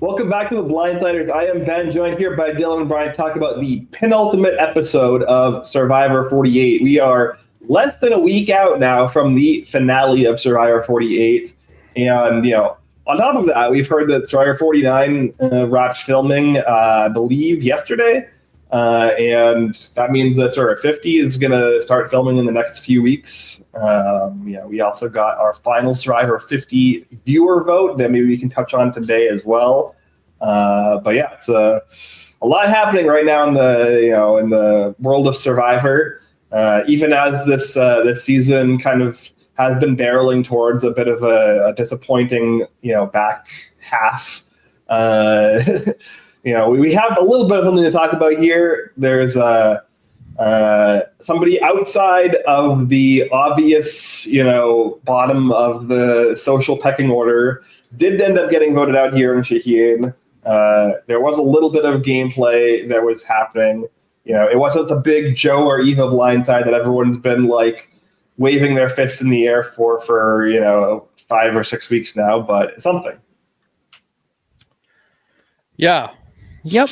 Welcome back to the Blindsiders. I am Ben, joined here by Dylan and Brian to talk about the penultimate episode of Survivor 48. We are less than a week out now from the finale of Survivor 48. And, on top of that, we've heard that Survivor 49 wrapped filming, I believe, yesterday. And that means that Survivor 50 is going to start filming in the next few weeks. We also got our final Survivor 50 viewer vote that maybe we can touch on today as well. But yeah, it's a lot happening right now in the world of Survivor. Even as this season kind of has been barreling towards a bit of a disappointing back half. We have a little bit of something to talk about here. There's somebody outside of the obvious, bottom of the social pecking order did end up getting voted out here in Shaheen. There was a little bit of gameplay that was happening. It wasn't the big Joe or Eva blindside that everyone's been like waving their fists in the air for 5 or 6 weeks now, but something. Yeah. Yep.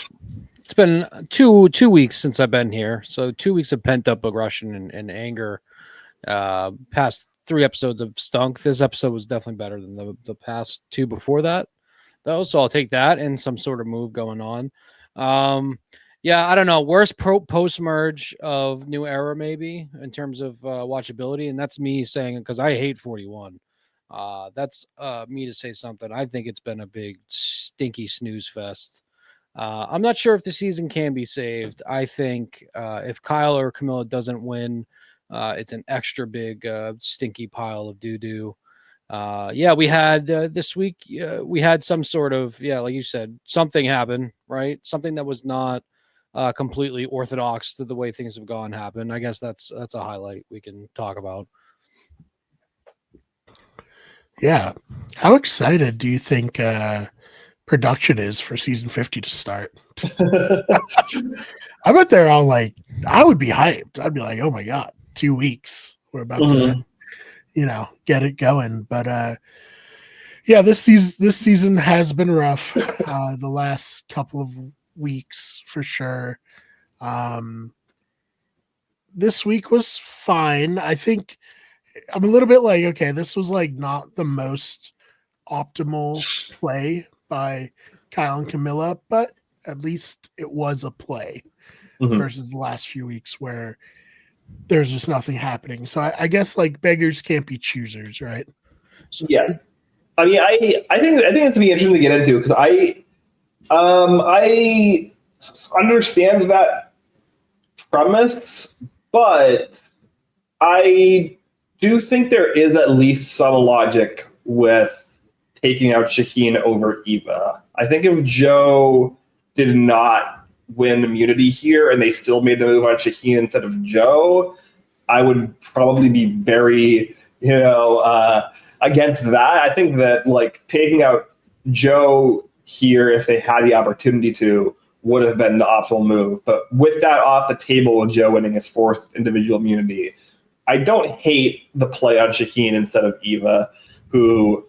It's been two weeks since I've been here. So 2 weeks of pent up aggression and anger. Past 3 episodes of stunk. This episode was definitely better than the past 2 before that, though. So I'll take that and some sort of move going on. I don't know. Worst post merge of New Era, maybe, in terms of watchability. And that's me saying, because I hate 41. That's me to say something. I think it's been a big stinky snooze fest. I'm not sure if the season can be saved. I think if Kyle or Camilla doesn't win, it's an extra big stinky pile of doo-doo. We had this week, we had some sort of, like you said, something happened, right? Something that was not completely orthodox to the way things have gone happen. I guess that's a highlight we can talk about. Yeah. How excited do you think production is for season 50 to start? I bet they're all like, I would be hyped. I'd be like, oh my God, 2 weeks. We're about to, get it going. But this season has been rough. The last couple of weeks for sure. This week was fine. I think I'm a little bit like, okay, this was like not the most optimal play by Kyle and Camilla, but at least it was a play versus the last few weeks where there's just nothing happening. So I guess like beggars can't be choosers, right? So, yeah. I mean, I think it's gonna be interesting to get into because I understand that premise, but I do think there is at least some logic with taking out Shaheen over Eva. I think if Joe did not win immunity here and they still made the move on Shaheen instead of Joe, I would probably be very, against that. I think that like taking out Joe here, if they had the opportunity to, would have been the optimal move. But with that off the table, with Joe winning his 4th individual immunity, I don't hate the play on Shaheen instead of Eva, who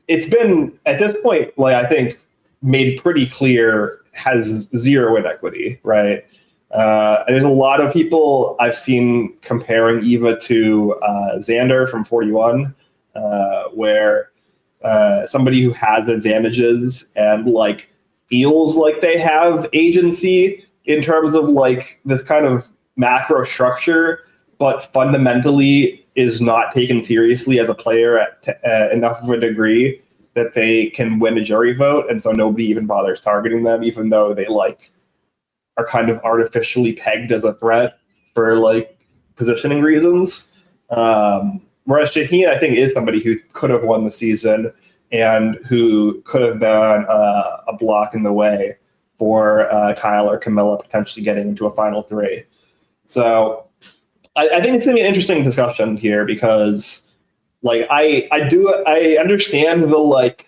it's been at this point, like I think, made pretty clear has zero inequity, right? There's a lot of people I've seen comparing Eva to Xander from 41, where somebody who has advantages and like feels like they have agency in terms of like this kind of macro structure, but fundamentally is not taken seriously as a player at enough of a degree that they can win a jury vote, and so nobody even bothers targeting them, even though they like are kind of artificially pegged as a threat for like positioning reasons. Whereas Shaheen, I think, is somebody who could have won the season and who could have been a block in the way for Kyle or Camilla potentially getting into a final 3. So I think it's going to be an interesting discussion here because, like, I understand the like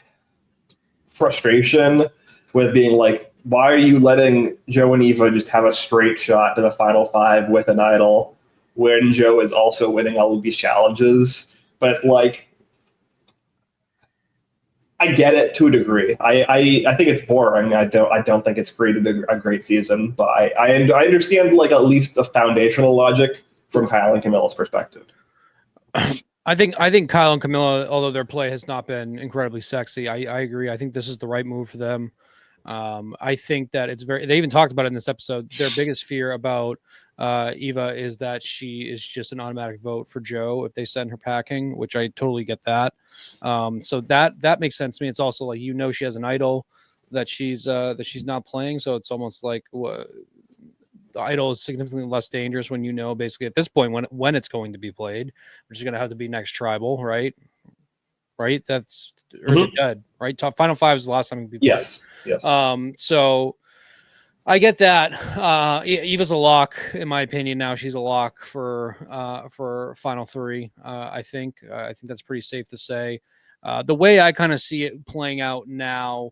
frustration with being like, why are you letting Joe and Eva just have a straight shot to the final 5 with an idol when Joe is also winning all of these challenges? But it's like, I get it to a degree. I think it's boring. I don't think it's created a great season, but I understand like at least the foundational logic from Kyle and Camilla's perspective. I think Kyle and Camilla, although their play has not been incredibly sexy, I agree. I think this is the right move for them. I think that it's they even talked about it in this episode. Their biggest fear about Eva is that she is just an automatic vote for Joe if they send her packing, which I totally get that. So that makes sense to me. It's also like, she has an idol that she's not playing. So it's almost like the idol is significantly less dangerous when basically at this point when it's going to be played, which is going to have to be next tribal, right? Right? That's or is it dead? Right? Final 5 is the last time it can be played. Yes. So I get that. Eva's a lock in my opinion. Now she's a lock for final 3. I think that's pretty safe to say. The way I kind of see it playing out now.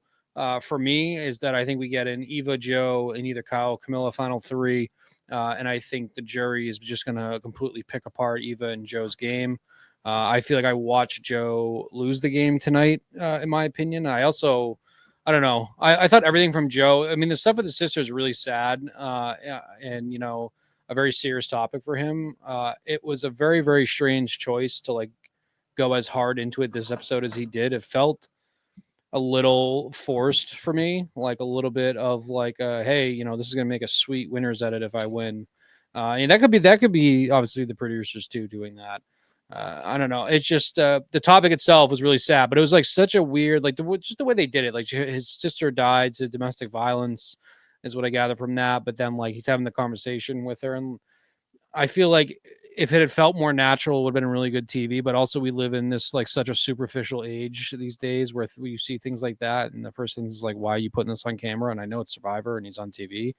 For me is that I think we get an Eva, Joe, and either Kyle, Camilla final 3. And I think the jury is just going to completely pick apart Eva and Joe's game. I feel like I watched Joe lose the game tonight, in my opinion. I don't know. I thought everything from Joe, I mean, the stuff with the sister is really sad and, a very serious topic for him. It was a very, very strange choice to like go as hard into it this episode as he did. It felt a little forced for me, like a little bit of like, hey, this is going to make a sweet winner's edit if I win. And that could be obviously the producers too doing that. I don't know. It's just the topic itself was really sad, but it was like such a weird, like just the way they did it. Like his sister died to domestic violence is what I gather from that. But then like he's having the conversation with her, and I feel like if it had felt more natural, it would have been really good TV. But also we live in this like such a superficial age these days where you see things like that. And the first thing is like, why are you putting this on camera? And I know it's Survivor and he's on TV.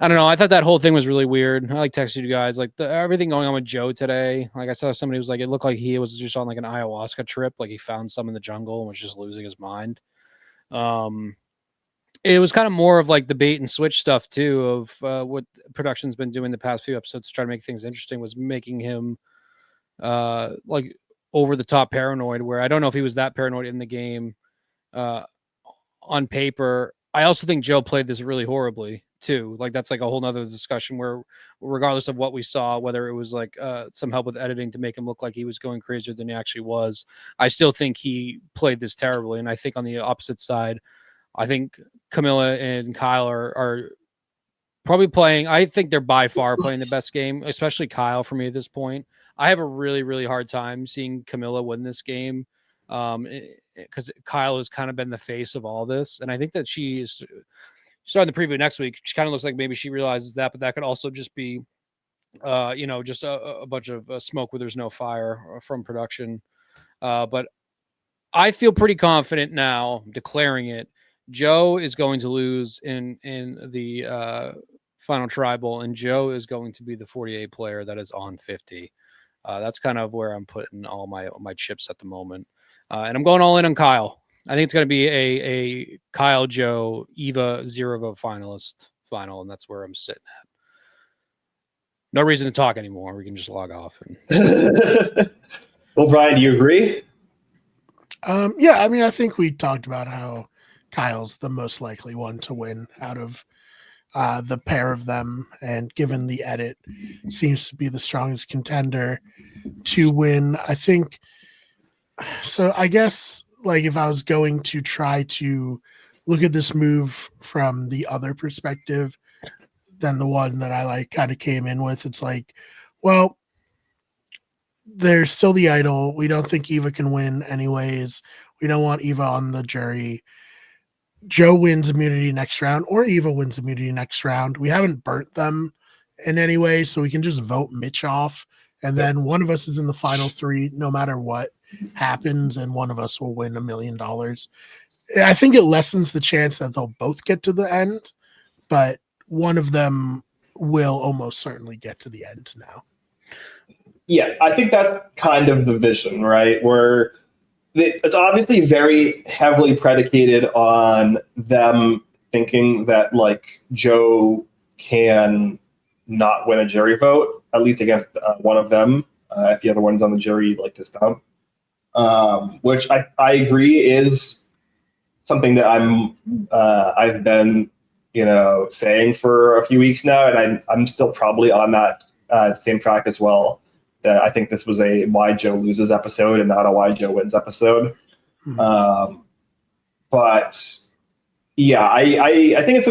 I don't know. I thought that whole thing was really weird. I like texted you guys like everything going on with Joe today. Like I saw somebody was like, it looked like he was just on like an ayahuasca trip. Like he found some in the jungle and was just losing his mind. It was kind of more of like the bait and switch stuff too of what production's been doing the past few episodes to try to make things interesting, was making him like over the top paranoid, where I don't know if he was that paranoid in the game on paper. I also think Joe played this really horribly too. Like that's like a whole nother discussion where regardless of what we saw, whether it was like some help with editing to make him look like he was going crazier than he actually was, I still think he played this terribly. And I think on the opposite side, I think Camilla and Kyle are probably playing. I think they're by far playing the best game, especially Kyle for me at this point. I have a really, really hard time seeing Camilla win this game because Kyle has kind of been the face of all this. And I think that she is starting the preview next week. She kind of looks like maybe she realizes that, but that could also just be, just a bunch of smoke where there's no fire from production. But I feel pretty confident now declaring it. Joe is going to lose in the final tribal, and Joe is going to be the 48 player that is on 50. That's kind of where I'm putting all my chips at the moment. And I'm going all in on Kyle. I think it's going to be a Kyle, Joe, Eva 0 vote finalist final, and that's where I'm sitting at. No reason to talk anymore. We can just log off. Well, Brian, do you agree? Yeah, I mean, I think we talked about how Kyle's the most likely one to win out of the pair of them, and given the edit, seems to be the strongest contender to win. I think so. I guess like if I was going to try to look at this move from the other perspective than the one that I like kind of came in with, it's like, well, there's still the idol. We don't think Eva can win anyways. We don't want Eva on the jury. Joe wins immunity next round, or Eva wins immunity next round. We haven't burnt them in any way, so we can just vote Mitch off, and then one of us is in the final 3 no matter what happens, and one of us will win $1 million. I think it lessens the chance that they'll both get to the end, but one of them will almost certainly get to the end now. Yeah, I think that's kind of the vision, right? Where it's obviously very heavily predicated on them thinking that like Joe can not win a jury vote, at least against one of them, if the other one's on the jury, like to stump. which I agree is something that I've been saying for a few weeks now, and I'm still probably on that same track as well. That I think this was a why Joe loses episode and not a why Joe wins episode. But yeah, I think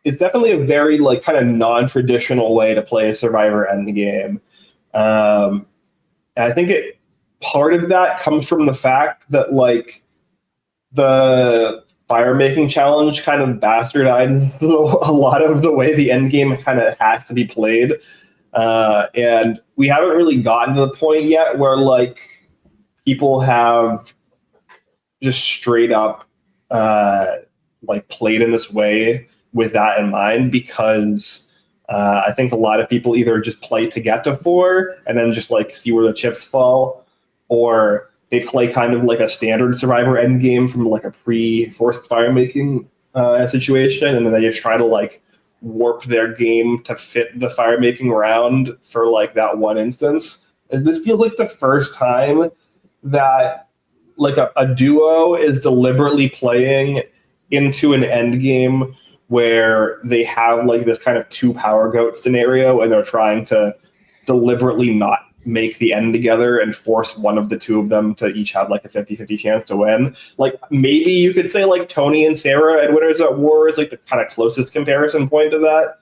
it's definitely a very like kind of non-traditional way to play a Survivor endgame. And I think part of that comes from the fact that like the fire making challenge kind of bastardized a lot of the way the end game kind of has to be played. And we haven't really gotten to the point yet where like people have just straight up like played in this way with that in mind, because I think a lot of people either just play to get to 4 and then just like see where the chips fall, or they play kind of like a standard Survivor end game from like a pre-forced fire making situation, and then they just try to like warp their game to fit the fire making round for like that one instance. This feels like the first time that like a duo is deliberately playing into an end game where they have like this kind of 2 power goat scenario, and they're trying to deliberately not make the end together and force one of the 2 of them to each have like a 50-50 chance to win. Like maybe you could say like Tony and Sarah and Winners at War is like the kind of closest comparison point to that.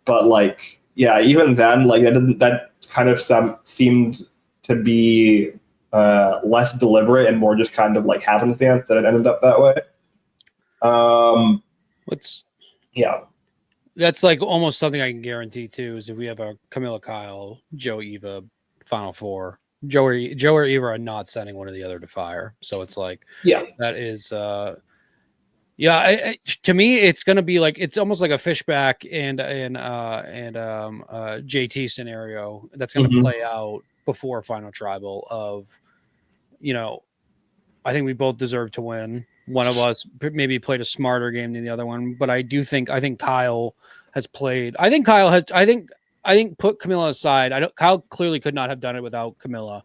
But like, yeah, even then, like that kind of seemed to be less deliberate and more just kind of like happenstance that it ended up that way. That's like almost something I can guarantee too, is if we have a Camilla, Kyle, Joe, Eva final 4, Joe or Eva are not sending one or the other to fire. So it's like, that is, to me, it's going to be like, it's almost like a Fishback and JT scenario that's going to play out before final tribal of, I think we both deserve to win. One of us maybe played a smarter game than the other one, but I think Kyle has played. I think put Camilla aside. Kyle clearly could not have done it without Camilla.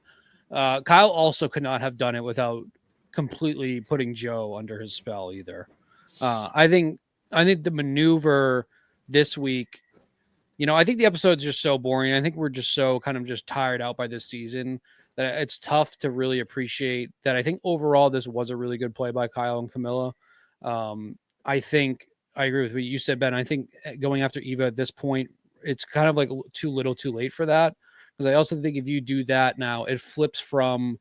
Kyle also could not have done it without completely putting Joe under his spell either. I think the maneuver this week, I think the episode's just so boring. I think we're just so kind of just tired out by this season that it's tough to really appreciate that. I think overall this was a really good play by Kyle and Camilla. I think I agree with what you said, Ben. I think going after Eva at this point, it's kind of like too little too late for that. Because I also think if you do that now, it flips from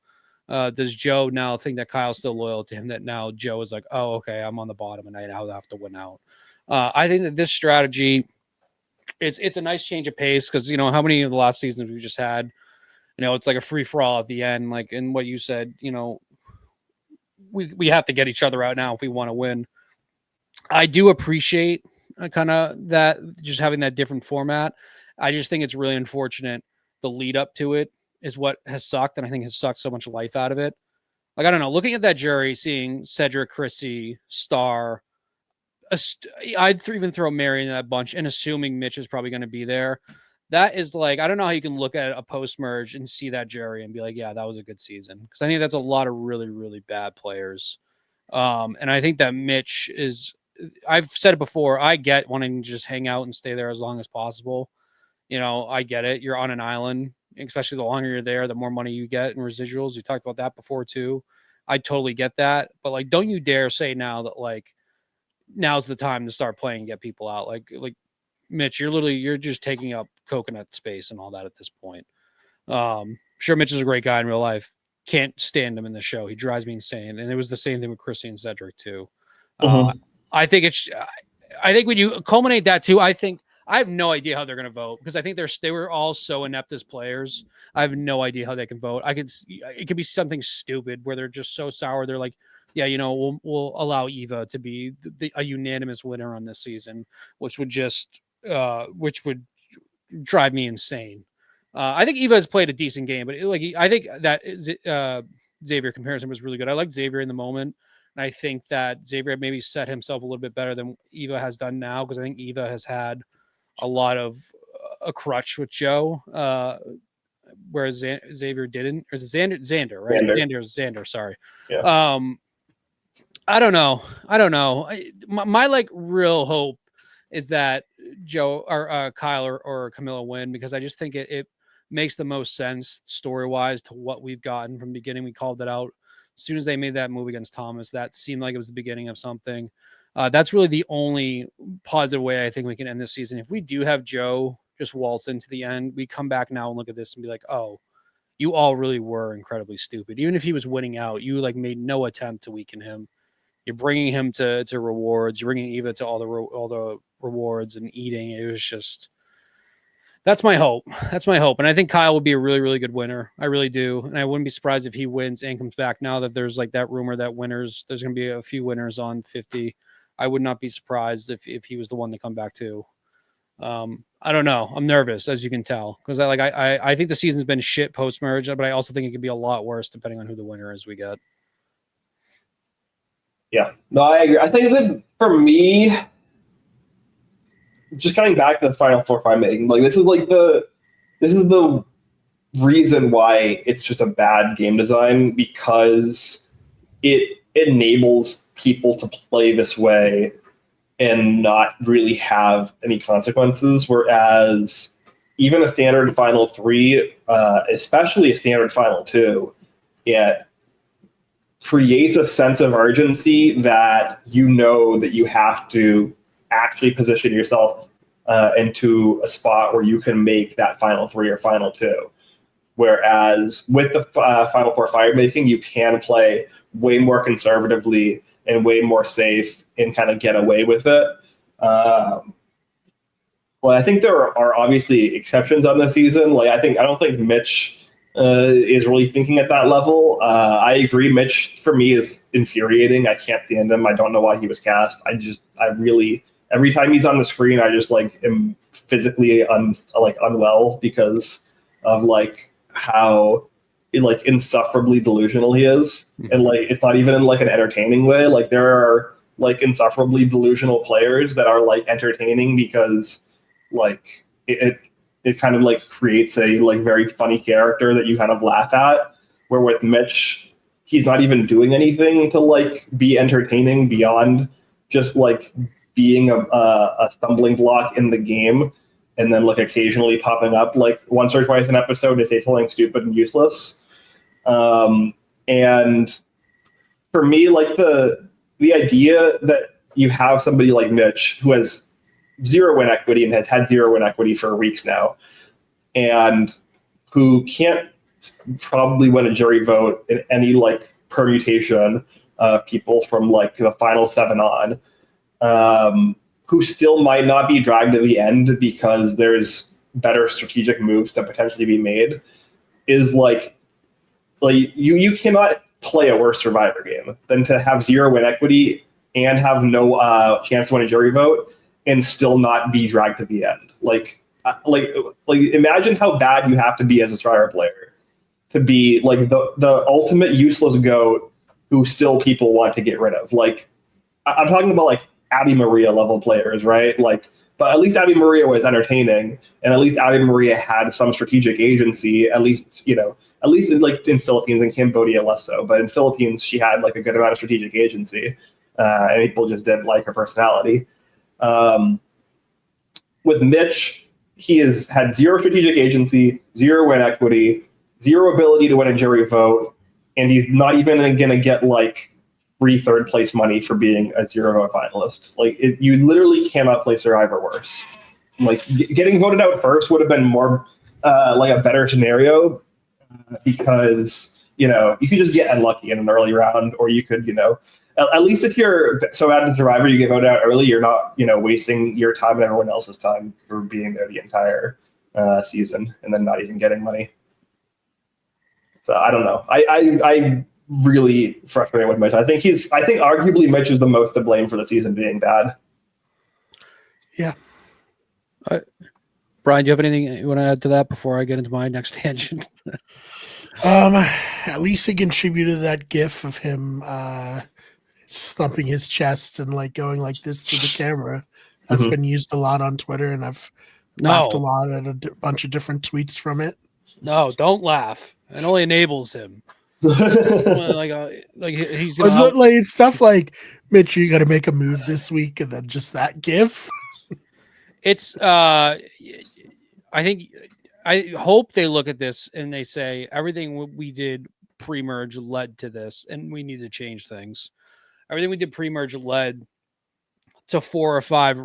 does Joe now think that Kyle's still loyal to him, that now Joe is like, oh, okay, I'm on the bottom and I now have to win out. I think that this strategy, it's a nice change of pace, because, how many of the last seasons we just had, it's like a free for all at the end. Like, in what you said, we have to get each other out now if we want to win. I do appreciate kind of that, just having that different format. I just think it's really unfortunate. The lead up to it is what has sucked, and I think has sucked so much life out of it. Like, I don't know, looking at that jury, seeing Cedric, Chrissy, Star, I'd even throw Mary in that bunch, and assuming Mitch is probably going to be there. That is like, I don't know how you can look at a post-merge and see that jury and be like, yeah, that was a good season. Because I think that's a lot of really, really bad players. And I think that Mitch is, I've said it before, I get wanting to just hang out and stay there as long as possible. I get it. You're on an island, especially the longer you're there, the more money you get in residuals. You talked about that before too. I totally get that. But like, don't you dare say now that like, now's the time to start playing and get people out. Like Mitch, you're just taking up coconut space and all that at this point. Sure, Mitch is a great guy in real life. Can't stand him in the show. He drives me insane. And it was the same thing with Chrissy and Cedric too. I think when you culminate that too, I have no idea how they're going to vote, because I think they were all so inept as players. I have no idea how they can vote. It could be something stupid where they're just so sour. They're like, yeah, we'll allow Eva to be a unanimous winner on this season, which would drive me insane. I think Eva has played a decent game, but I think that Xavier comparison was really good. I like Xavier in the moment, and I think that Xavier maybe set himself a little bit better than Eva has done now, because I think Eva has had a lot of a crutch with Joe. whereas Xavier didn't. Or is it Xander, right? Xander. Sorry. Yeah. I don't know. My like real hope is that Joe or Kyle or Camilla win, because I just think it makes the most sense story-wise to what we've gotten from the beginning. We called it out as soon as they made that move against Thomas. That seemed like it was the beginning of something. That's really the only positive way I think we can end this season. If we do have Joe just waltz into the end, we come back now and look at this and be like, oh, you all really were incredibly stupid. Even if he was winning out, you like made no attempt to weaken him. You're bringing him to rewards. You're bringing Eva to all the rewards and eating. It was just, that's my hope. And I think Kyle will be a really, really good winner. I really do. And I wouldn't be surprised if he wins and comes back. Now that there's like that rumor that there's going to be a few winners on 50. I would not be surprised if he was the one to come back too. I don't know. I'm nervous, as you can tell, because I think the season's been shit post-merge, but I also think it could be a lot worse depending on who the winner is we get. Yeah, no, I agree. I think that for me, just coming back to the Final Four five making, like this is the reason why it's just a bad game design, because it enables people to play this way and not really have any consequences. Whereas even a standard Final Three, especially a standard Final Two, it creates a sense of urgency that that you have to actually position yourself into a spot where you can make that Final Three or Final Two. Whereas with the Final Four fire making, you can play way more conservatively and way more safe and kind of get away with it. Well, I think there are obviously exceptions on the season. I don't think Mitch is really thinking at that level. I agree. Mitch, for me, is infuriating. I can't stand him. I don't know why he was cast. Every time he's on the screen, I just am physically unwell because of how insufferably delusional he is. And it's not even in an entertaining way. There are insufferably delusional players that are entertaining because it kind of creates a very funny character that you kind of laugh at, where with Mitch, he's not even doing anything to be entertaining beyond just being a stumbling block in the game, and then occasionally popping up once or twice an episode to say something stupid and useless. And for me, the idea that you have somebody like Mitch who has zero win equity and has had zero win equity for weeks now, and who can't probably win a jury vote in any permutation of people from the final 7 on, who still might not be dragged to the end because there's better strategic moves to potentially be made, is you cannot play a worse Survivor game than to have zero win equity and have no chance to win a jury vote and still not be dragged to the end. Imagine how bad you have to be as a Survivor player to be the ultimate useless goat who still people want to get rid of. I'm talking about Abby Maria level players, right? But at least Abby Maria was entertaining, and at least Abby Maria had some strategic agency. At least in Philippines and Cambodia less so, but in Philippines she had a good amount of strategic agency, and people just didn't like her personality. With Mitch, he has had zero strategic agency, zero win equity, zero ability to win a jury vote, and he's not even going to get free third place money for being a zero vote finalist. You literally cannot play Survivor worse. Getting voted out first would have been more a better scenario, because you could just get unlucky in an early round, or you could at least if you're so bad in Survivor you get voted out early, you're not wasting your time and everyone else's time for being there the entire season and then not even getting money. So I don't know. I really frustrated with Mitch. I think arguably Mitch is the most to blame for the season being bad. Yeah. Brian, do you have anything you want to add to that before I get into my next tangent? At least he contributed to that gif of him thumping his chest and going like this to the camera. That's been used a lot on Twitter, and I've laughed a lot at a bunch of different tweets from it. No, don't laugh. It only enables him. Like he's Was gonna it like stuff like Mitch? You got to make a move this week, and then just that gif. It's I think I hope they look at this and they say everything we did pre-merge led to this, and we need to change things. Everything we did pre-merge led to 4 or 5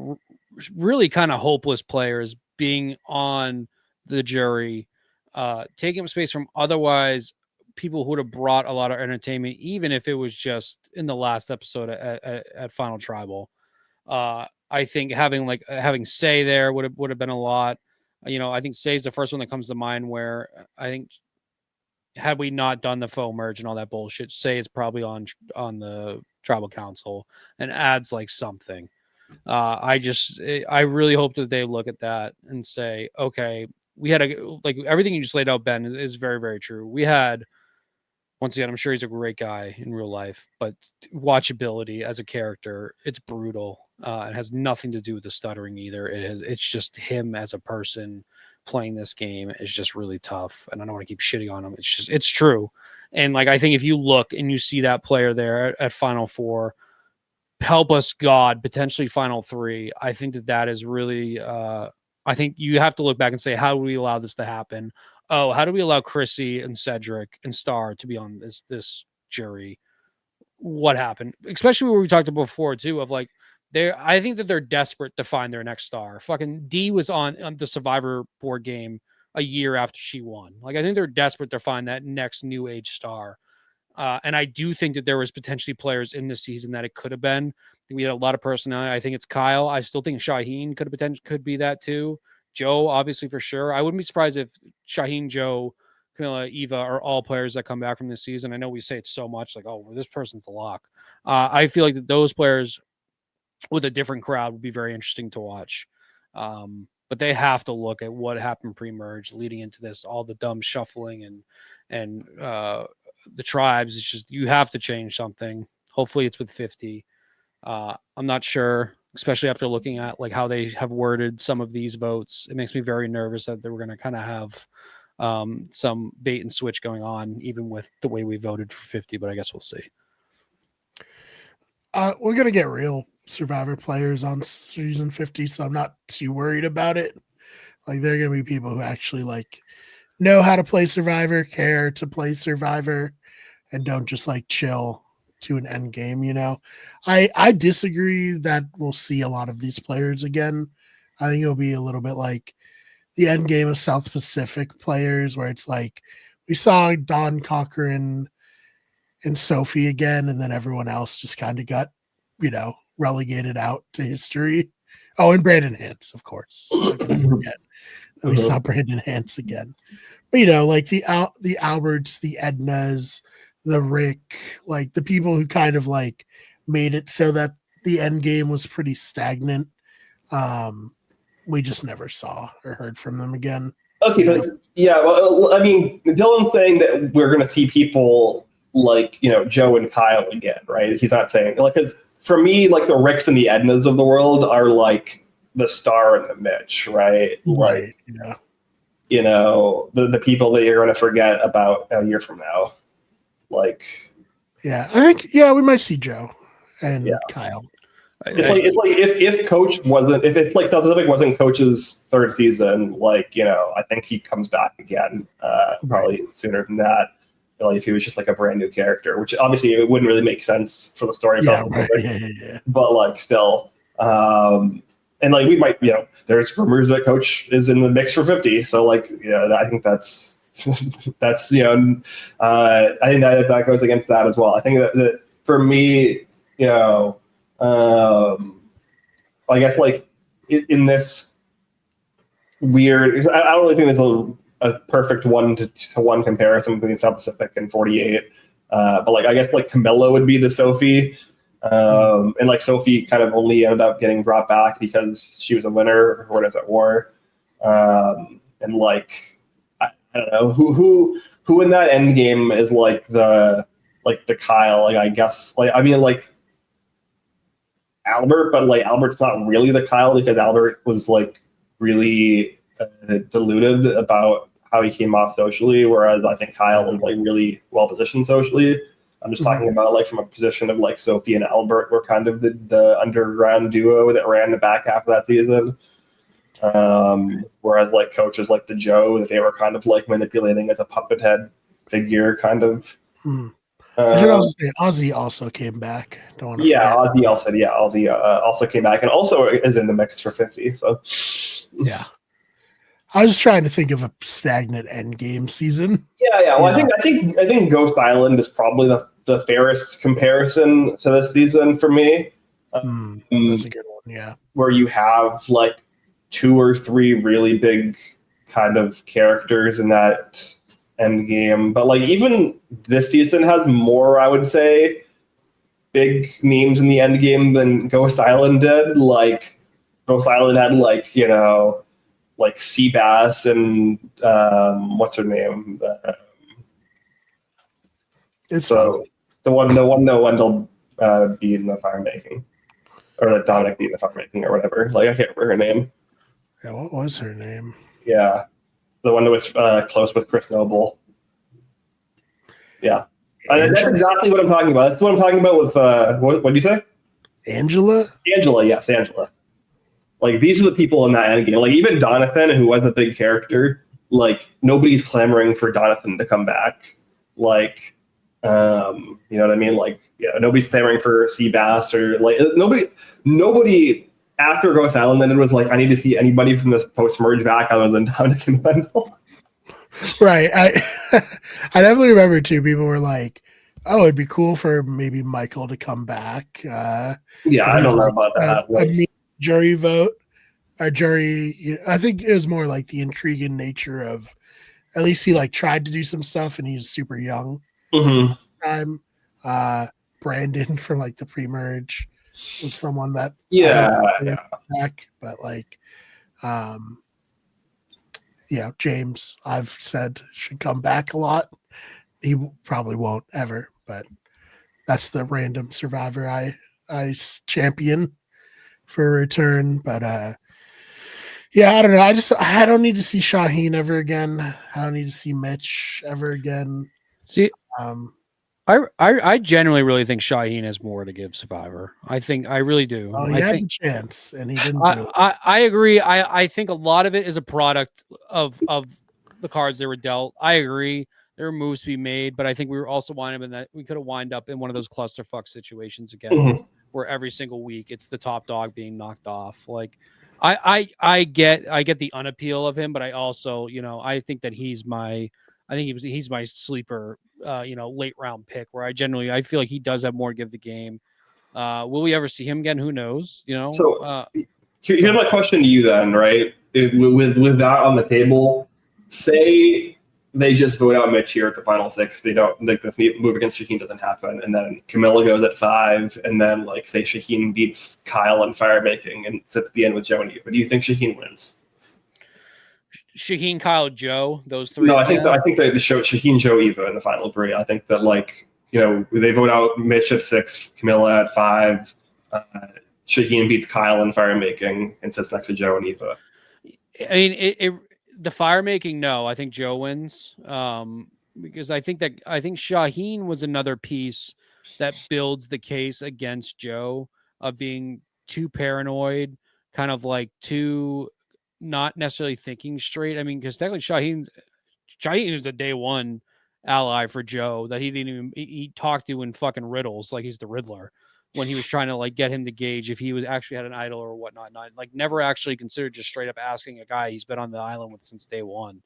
really kind of hopeless players being on the jury, taking up space from otherwise people who would have brought a lot of entertainment, even if it was just in the last episode at Final Tribal. I think having Say there would have been a lot. I think Say is the first one that comes to mind where I think had we not done the faux merge and all that bullshit, Say is probably on the tribal council and adds like something. I really hope that they look at that and say, okay, we had everything you just laid out, Ben, is very, very true. We had, once again, I'm sure he's a great guy in real life, but watchability as a character, it's brutal. It has nothing to do with the stuttering either. It's just him as a person playing this game is just really tough. And I don't want to keep shitting on him. It's true. And I think if you look and you see that player there at Final Four, help us God, potentially Final 3, I think that is really, I think you have to look back and say, how do we allow this to happen? Oh, how do we allow Chrissy and Cedric and Star to be on this jury? What happened? Especially what we talked about before too, of I think that they're desperate to find their next star. Fucking D was on the Survivor board game a year after she won. I think they're desperate to find that next new age star. And I do think that there was potentially players in this season that it could have been. We had a lot of personality. I think it's Kyle. I still think Shaheen could be that too. Joe, obviously, for sure. I wouldn't be surprised if Shaheen, Joe, Camilla, Eva are all players that come back from this season. I know we say it so much, oh, this person's a lock. I feel like that those players with a different crowd would be very interesting to watch. But they have to look at what happened pre-merge leading into this, all the dumb shuffling and the tribes. It's just, you have to change something. Hopefully it's with 50. I'm not sure, especially after looking at how they have worded some of these votes. It makes me very nervous that they were going to kind of have some bait and switch going on, even with the way we voted for 50, but I guess we'll see. We're going to get real Survivor players on season 50, so I'm not too worried about it. There are going to be people who actually know how to play Survivor, care to play Survivor, and don't just chill to an end game. I disagree that we'll see a lot of these players again. I think it'll be a little bit like the end game of South Pacific players, where it's we saw Don Cochran and Sophie again, and then everyone else just kind of got, relegated out to history. Oh, and Brandon Hance, of course. I can forget that we saw Brandon Hance again. But the Alberts, the Ednas, the Rick, the people who kind of made it so that the end game was pretty stagnant. We just never saw or heard from them again. Okay, but yeah, well, I mean, Dylan's saying that we're going to see people Joe and Kyle again, right? He's not saying because for me, the Ricks and the Ednas of the world are the Star and the Mitch, right? Right. The people that you're going to forget about a year from now. Yeah, I think we might see Joe and Kyle. It's if Coach wasn't, if South Pacific wasn't Coach's third season, I think he comes back again, probably sooner than that. If he was just a brand new character, which obviously it wouldn't really make sense for the story. But still, and we might, there's rumors that Coach is in the mix for 50. So I think that's that's I think that goes against that as well. I think that for me, I guess in this weird, I don't really think there's a perfect 1-to-1 comparison between South Pacific and 48. But I guess Camilla would be the Sophie. And Sophie kind of only ended up getting brought back because she was a winner of Hornets at War. And I don't know who in that end game is the Kyle. I guess Albert, but Albert's not really the Kyle because Albert was really deluded about how he came off socially, whereas I think Kyle was like really well positioned socially. I'm just talking about like from a position of like Sophie and Albert were kind of the underground duo that ran the back half of that season. Whereas like coaches like the Joe, that they were kind of like manipulating as a puppet head figure kind of. I should also say Ozzy also came back. Don't want to forget. Ozzy also came back and also is in the mix for 50. So yeah. I was trying to think of a stagnant end game season. Yeah. Well, I think Ghost Island is probably the fairest comparison to this season for me. That's a good one, yeah. Where you have like 2 or 3 really big kind of characters in that end game, but like even this season has more, I would say, big names in the end game than Ghost Island did. Like Ghost Island had like, you know, like Seabass and what's her name? It's so the one that Wendell beat in the fire making, or that Dominic beat in the fire making, or whatever. Like I can't remember her name. Yeah, what was her name? Yeah, the one that was close with Chris Noble. Yeah, that's exactly what I'm talking about. That's what I'm talking about with what did you say? Angela. Yes, Angela. Like these are the people in that end game. Like even Donathan, who was a big character, like nobody's clamoring for Donathan to come back. Like, you know what I mean? Like, yeah, nobody's clamoring for Seabass or like nobody after Ghost Island. Then it was like I need to see anybody from this post merge back other than Dominic and Wendell. Right. I definitely remember too. People were like, "Oh, it'd be cool for maybe Michael to come back." Yeah, I don't know about that. Jury vote, or jury. I think it was more like the intriguing nature of. At least he like tried to do some stuff, and he's super young. Time, Brandon from like the pre-merge was someone that back, but like, James I've said should come back a lot. He probably won't ever, but that's the random survivor I champion for a return. But I don't know. I don't need to see Shaheen ever again. I don't need to see Mitch ever again. See, I genuinely really think Shaheen has more to give Survivor. I really do. Oh, he had the chance and he didn't do it. I agree. I think a lot of it is a product of the cards that were dealt. I agree. There were moves to be made, but I think we were also we could have wind up in one of those clusterfuck situations again, where every single week it's the top dog being knocked off. Like I get the unappeal of him, but I also, I think that he's my sleeper, late round pick, where I feel like he does have more to give the game. Will we ever see him again? Who knows? So here's my question to you then, right? With that on the table, say they just vote out Mitch here at the final 6. They don't, like, this move against Shaheen doesn't happen, and then Camilla goes at 5, and then like say Shaheen beats Kyle in firemaking and sits at the end with Joe and Eve. But do you think Shaheen wins? Shaheen, Kyle, Joe, those 3. No, I think they show Shaheen, Joe, Eva in the final 3. I think that they vote out Mitch at 6, Camilla at 5. Shaheen beats Kyle in firemaking and sits next to Joe and Eva. I mean, the firemaking, no, I think Joe wins. Because I think Shaheen was another piece that builds the case against Joe of being too paranoid, kind of like too not necessarily thinking straight. I mean, because technically Shaheen is a day one ally for Joe that he talked to in fucking riddles, like he's the Riddler, when he was trying to like get him to gauge if he was actually had an idol or whatnot. Not like never actually considered just straight up asking a guy he's been on the island with since day one.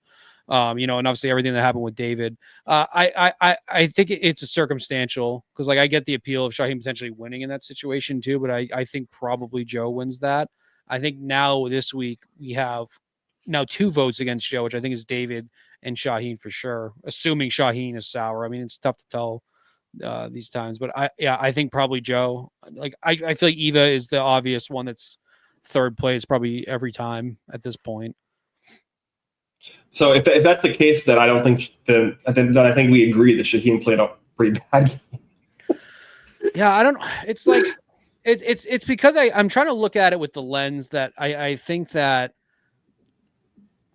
And obviously everything that happened with David. I think it's a circumstantial, because like I get the appeal of Shaheen potentially winning in that situation too, but I think probably Joe wins that. I think now this week we have 2 votes against Joe, which I think is David and Shaheen for sure, assuming Shaheen is sour. I mean, it's tough to tell these times, but I think probably Joe. Like I feel like Eva is the obvious one that's third place probably every time at this point. So if that's the case, then I don't think then I think we agree that Shaheen played up pretty bad. Yeah, I don't. It's like it's because I'm trying to look at it with the lens that I think that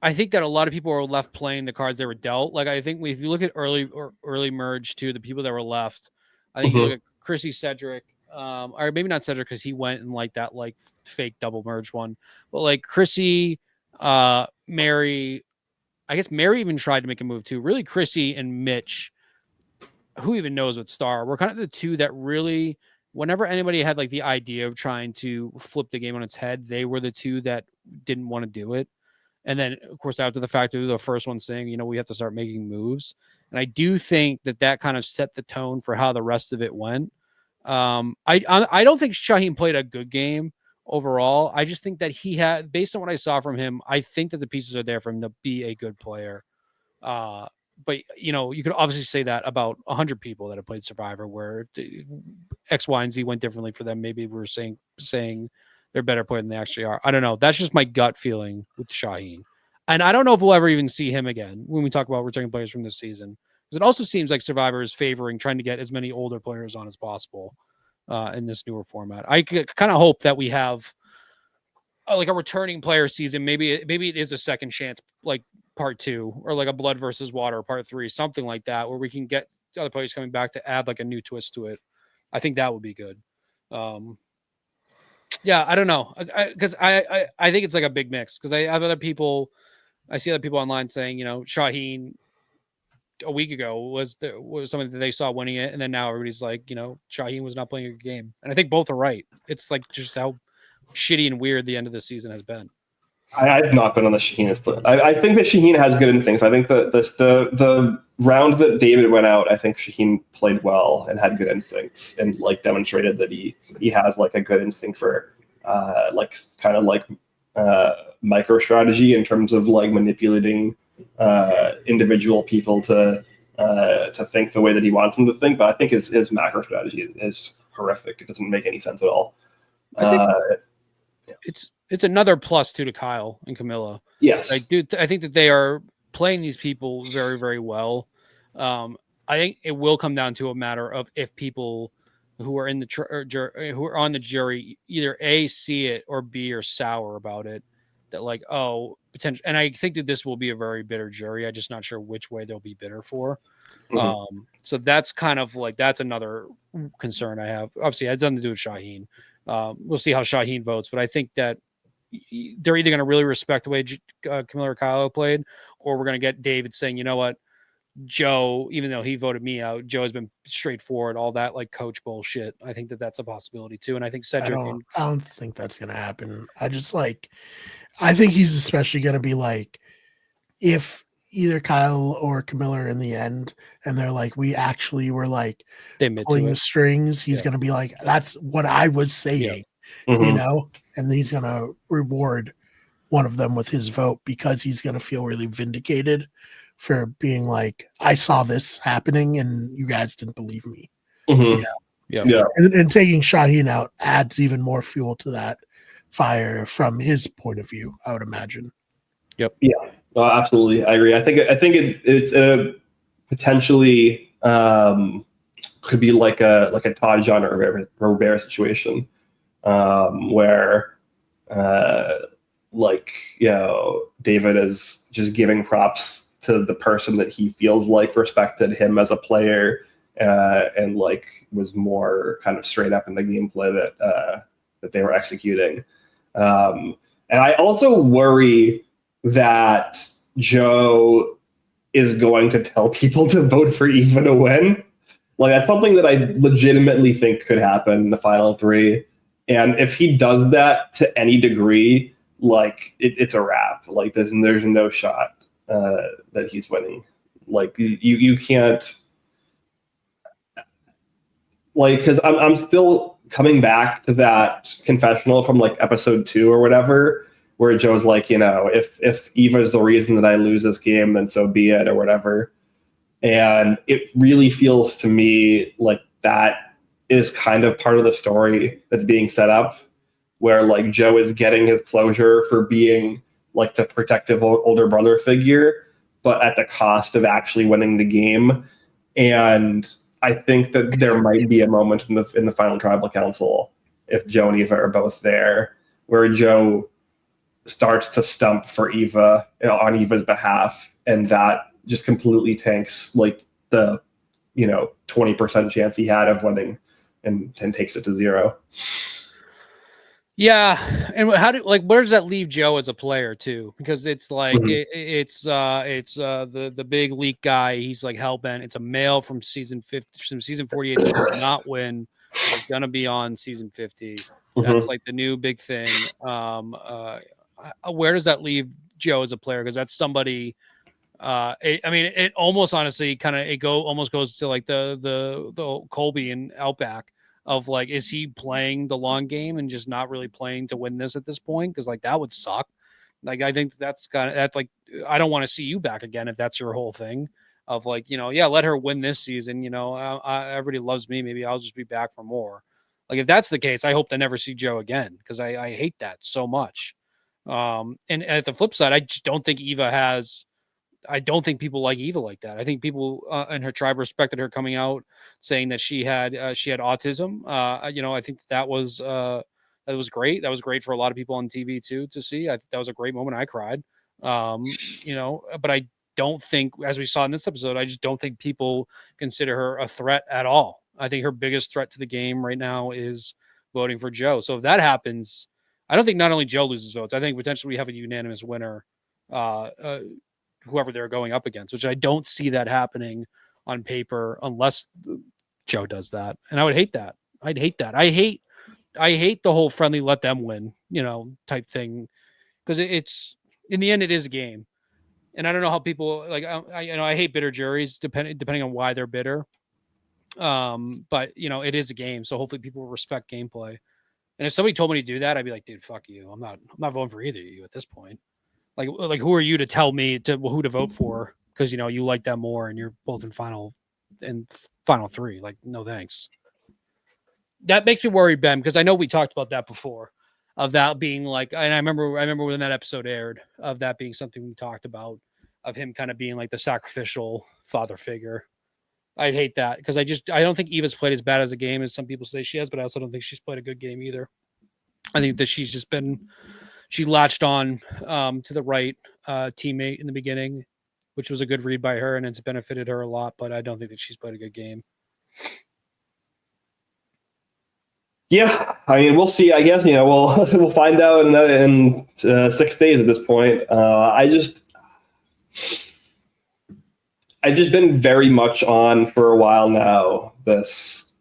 I think that a lot of people are left playing the cards they were dealt. Like I think if you look at early merge too, the people that were left, I think you look at Chrissy Cedric, or maybe not Cedric because he went in like that like fake double merge one, but like Chrissy, Mary, I guess Mary even tried to make a move too. Really, Chrissy and Mitch, who even knows what Star, were kind of the two that really, whenever anybody had like the idea of trying to flip the game on its head, they were the two that didn't want to do it. And then, of course, after the fact, the first one saying, you know, we have to start making moves. And I do think that kind of set the tone for how the rest of it went. I don't think Shaheen played a good game overall. I just think that he had, based on what I saw from him, I think that the pieces are there for him to be a good player. But, you know, you could obviously say that about 100 people that have played Survivor where X, Y, and Z went differently for them. Maybe we're saying they're better player than they actually are. I don't know. That's just my gut feeling with Shaheen. And I don't know if we'll ever even see him again when we talk about returning players from this season. Because it also seems like Survivor is favoring trying to get as many older players on as possible in this newer format. I kind of hope that we have like a returning player season. Maybe it is a second chance, like part 2, or like a Blood versus Water part 3, something like that, where we can get other players coming back to add like a new twist to it. I think that would be good. Yeah, I don't know, because I think it's like a big mix, because I have other people, I see other people online saying, you know, Shaheen a week ago was something that they saw winning it, and then now everybody's like, you know, Shaheen was not playing a good game, and I think both are right. It's like just how shitty and weird the end of the season has been. I've not been on the Shaheen split. I think that Shaheen has good instincts. I think that the round that David went out, I think Shaheen played well and had good instincts and like demonstrated that he has like a good instinct for like kind of like micro strategy in terms of like manipulating individual people to think the way that he wants them to think. But I think his macro strategy is horrific. It doesn't make any sense at all. I think it's another plus to Kyle and Camilla. Yes, I think that they are playing these people very, very well. I think it will come down to a matter of if people who are in the who are on the jury either A, see it, or B, are sour about it. That like, oh, potential. And I think that this will be a very bitter jury. I'm just not sure which way they'll be bitter for. Mm-hmm. So that's kind of like, that's another concern I have. Obviously, it has nothing to do with Shaheen. We'll see how Shaheen votes, but I think that they're either going to really respect the way Camilla or Kyle played, or we're going to get David saying, you know what, Joe, even though he voted me out, Joe has been straightforward, all that like coach bullshit. I think that that's a possibility too. And I think Cedric, I don't think that's going to happen. I think he's especially going to be like, if either Kyle or Camilla are in the end and they're like, we actually were like pulling the strings, he's going to be like, that's what I was saying, you know, and he's going to reward one of them with his vote because he's going to feel really vindicated for being like, I saw this happening and you guys didn't believe me. Mm-hmm. Yeah. And taking Shaheen out adds even more fuel to that fire from his point of view, I would imagine. Yep. Yeah. Absolutely, I agree. I think it's a potentially could be like a Todd John or Robert situation where like, you know, David is just giving props to the person that he feels like respected him as a player and like was more kind of straight up in the gameplay that they were executing. And I also worry that Joe is going to tell people to vote for Eva to win. Like, that's something that I legitimately think could happen in the final 3. And if he does that to any degree, like it's a wrap. Like there's no shot that he's winning. Like you can't, like, because I'm still coming back to that confessional from like episode 2 or whatever, where Joe's like, you know, if Eva is the reason that I lose this game, then so be it, or whatever. And it really feels to me like that is kind of part of the story that's being set up, where like Joe is getting his closure for being like the protective older brother figure, but at the cost of actually winning the game. And I think that there might be a moment in the final tribal council, if Joe and Eva are both there, where Joe starts to stump for Eva, on Eva's behalf, and that just completely tanks like the 20% chance he had of winning, and takes it to 0. Yeah, and where does that leave Joe as a player too? Because it's like it's the big leak guy. He's like hellbent. It's a male from season 48 that does not win. Is gonna be on season 50. That's like the new big thing. Where does that leave Joe as a player? Because that's somebody. It almost honestly almost goes to like the Colby and Outback of like, is he playing the long game and just not really playing to win this at this point? Because like that would suck. Like I think that's like, I don't want to see you back again if that's your whole thing of like, let her win this season. Everybody loves me. Maybe I'll just be back for more. Like if that's the case, I hope to never see Joe again because I hate that so much. And at the flip side, I just don't think I don't think people like Eva like that. I think people in her tribe respected her coming out saying that she had autism. I think that was great. That was great for a lot of people on TV too to see. I think that was a great moment. I cried. But I don't think, as we saw in this episode, I just don't think people consider her a threat at all. I think her biggest threat to the game right now is voting for Joe. So if that happens, I don't think not only Joe loses votes, I think potentially we have a unanimous winner. Whoever they're going up against, which I don't see that happening on paper unless Joe does that. And I would hate that. I'd hate that. I hate the whole friendly, let them win, type thing. Cause it's in the end, it is a game. And I don't know how people like, I hate bitter juries depending on why they're bitter. But it is a game. So hopefully people will respect gameplay. And if somebody told me to do that, I'd be like, dude, fuck you. I'm not voting for either of you at this point. Like who are you to tell me who to vote for? Because you like them more, and you're both in final 3. Like, no thanks. That makes me worried, Ben, because I know we talked about that before, of that being like, and I remember when that episode aired, of that being something we talked about, of him kind of being like the sacrificial father figure. I'd hate that because I don't think Eva's played as bad as a game as some people say she has, but I also don't think she's played a good game either. I think that she latched on to the right teammate in the beginning, which was a good read by her, and it's benefited her a lot, but I don't think that she's played a good game. Yeah, I mean, we'll see. I guess, we'll find out in 6 days at this point. I just been very much on for a while now, this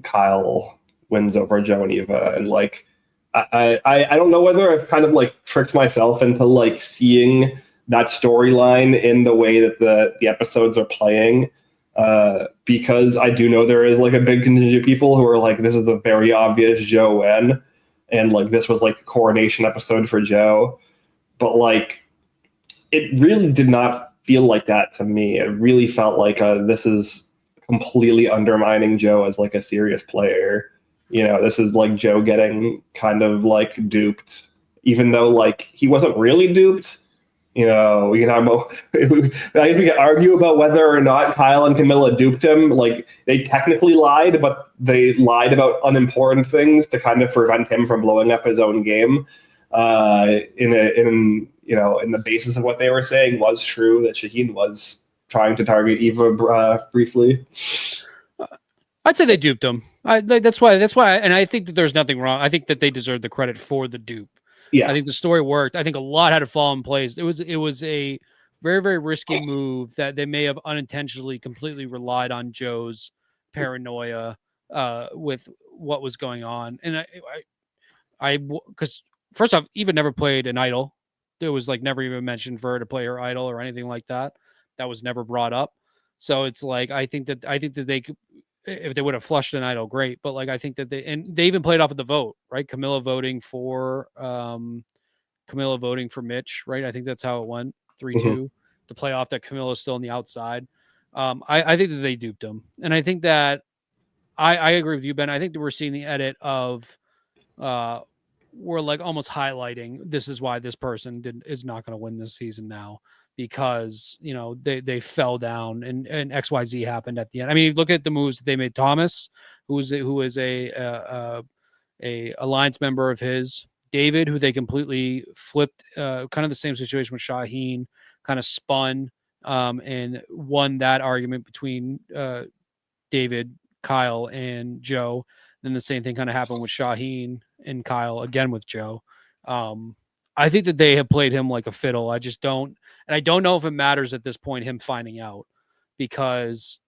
Kyle wins over Joe and Eva, and like, I don't know whether I've kind of like tricked myself into like seeing that storyline in the way that the episodes are playing, because I do know there is like a big contingent of people who are like, this is a very obvious Joe win, and like this was like a coronation episode for Joe, but like it really did not feel like that to me. It really felt like this is completely undermining Joe as like a serious player. This is like Joe getting kind of like duped, even though like he wasn't really duped. We can argue about whether or not Kyle and Camilla duped him. Like they technically lied, but they lied about unimportant things to kind of prevent him from blowing up his own game. In the basis of what they were saying was true, that Shaheen was trying to target Eva briefly. I'd say they duped him. That's why, and I think that there's nothing wrong. I think that they deserve the credit for the dupe. Yeah, I think the story worked. I think a lot had to fall in place. It was a very, very risky move that they may have unintentionally completely relied on Joe's paranoia with what was going on. And because first off, Eva never played an idol. There was like never even mentioned for her to play her idol or anything like that. That was never brought up. So it's like I think that they could, if they would have flushed an idol, great. But like I think that they even played off of the vote, right? Camilla voting for Mitch, right? I think that's how it went, 3-2 to play off that Camilla's still on the outside. I think that they duped him, and I think that I agree with you, Ben. I think that we're seeing the edit of we're like almost highlighting this is why this person is not going to win this season now. Because they fell down and XYZ happened at the end. I mean, look at the moves that they made. Thomas, who is a alliance member of his, David, who they completely flipped, kind of the same situation with Shaheen, kind of spun and won that argument between David, Kyle, and Joe. Then the same thing kind of happened with Shaheen and Kyle again with Joe. I think that they have played him like a fiddle. I just don't, and I don't know if it matters at this point, him finding out, because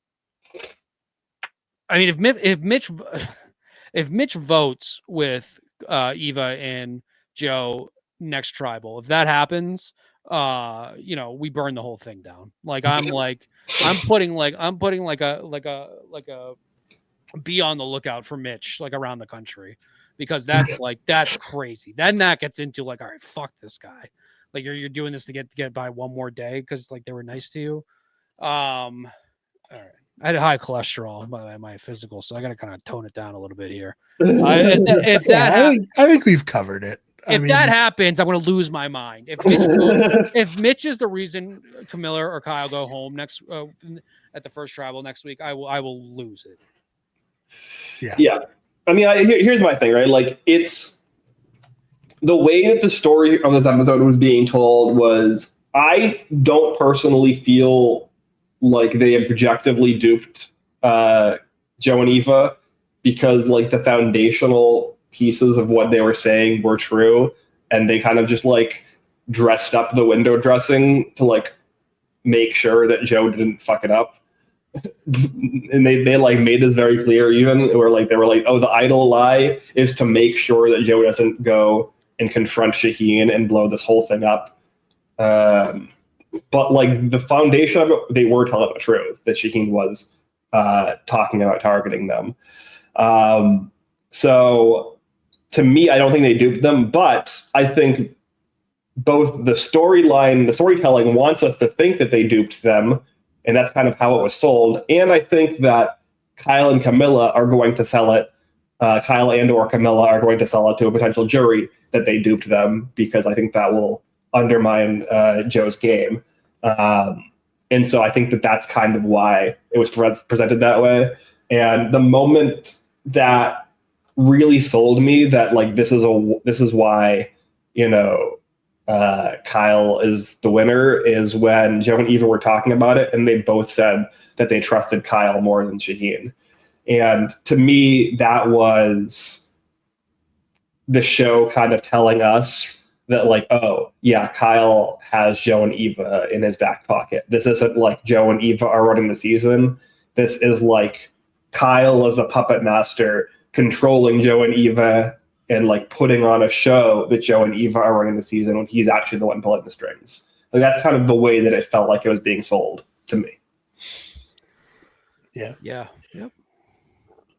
I mean, if Mitch votes with Eva and Joe next tribal, if that happens, we burn the whole thing down. Like I'm putting like a be on the lookout for Mitch like around the country, because that's crazy. Then that gets into like, all right, fuck this guy. Like you're doing this to get by one more day because like they were nice to you. All right. I had high cholesterol by my physical, so I got to kind of tone it down a little bit here. I think we've covered it. That happens, I'm going to lose my mind. If Mitch is the reason Camilla or Kyle go home next at the first tribal next week, I will lose it. Yeah. I mean, here's my thing, right? Like, it's the way that the story of this episode was being told was, I don't personally feel like they objectively duped Joe and Eva, because like the foundational pieces of what they were saying were true, and they kind of just like dressed up the window dressing to like make sure that Joe didn't fuck it up. And they like made this very clear, even where like they were like, oh, the idol lie is to make sure that Joe doesn't go and confront Shaheen and blow this whole thing up. But like the foundation of it, they were telling the truth that Shaheen was talking about targeting them. So to me, I don't think they duped them, but I think both the storytelling wants us to think that they duped them, and that's kind of how it was sold. And I think that Kyle and Camilla are going to sell it. Kyle and or Camilla are going to sell it to a potential jury that they duped them, because I think that will undermine Joe's game. And so I think that that's kind of why it was presented that way. And the moment that really sold me that like this is why, Kyle is the winner, is when Joe and Eva were talking about it, and they both said that they trusted Kyle more than Shaheen. And to me, that was the show kind of telling us that like, oh yeah, Kyle has Joe and Eva in his back pocket. This isn't like Joe and Eva are running the season. This is like Kyle as a puppet master controlling Joe and Eva and like putting on a show that Joe and Eva are running the season when he's actually the one pulling the strings. Like that's kind of the way that it felt like it was being sold to me. Yeah. Yep.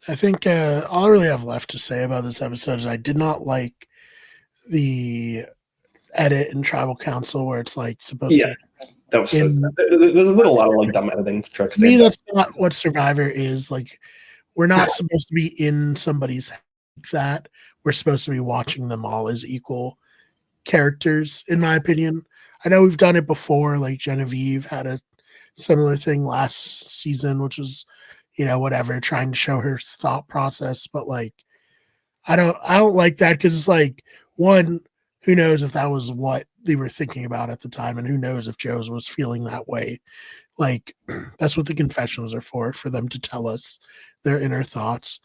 I think all I really have left to say about this episode is I did not like the edit in Tribal Council where it's like supposed to. That was there's been a lot of like dumb editing tricks. To me, that's not what Survivor is. Like, we're not supposed to be in somebody's head like that. We're supposed to be watching them all as equal characters, in my opinion. I know we've done it before. Like Genevieve had a similar thing last season, which was, whatever, trying to show her thought process. But like, I don't like that, because it's like, one, who knows if that was what they were thinking about at the time, and who knows if Joe's was feeling that way. Like, that's what the confessionals are for them to tell us their inner thoughts.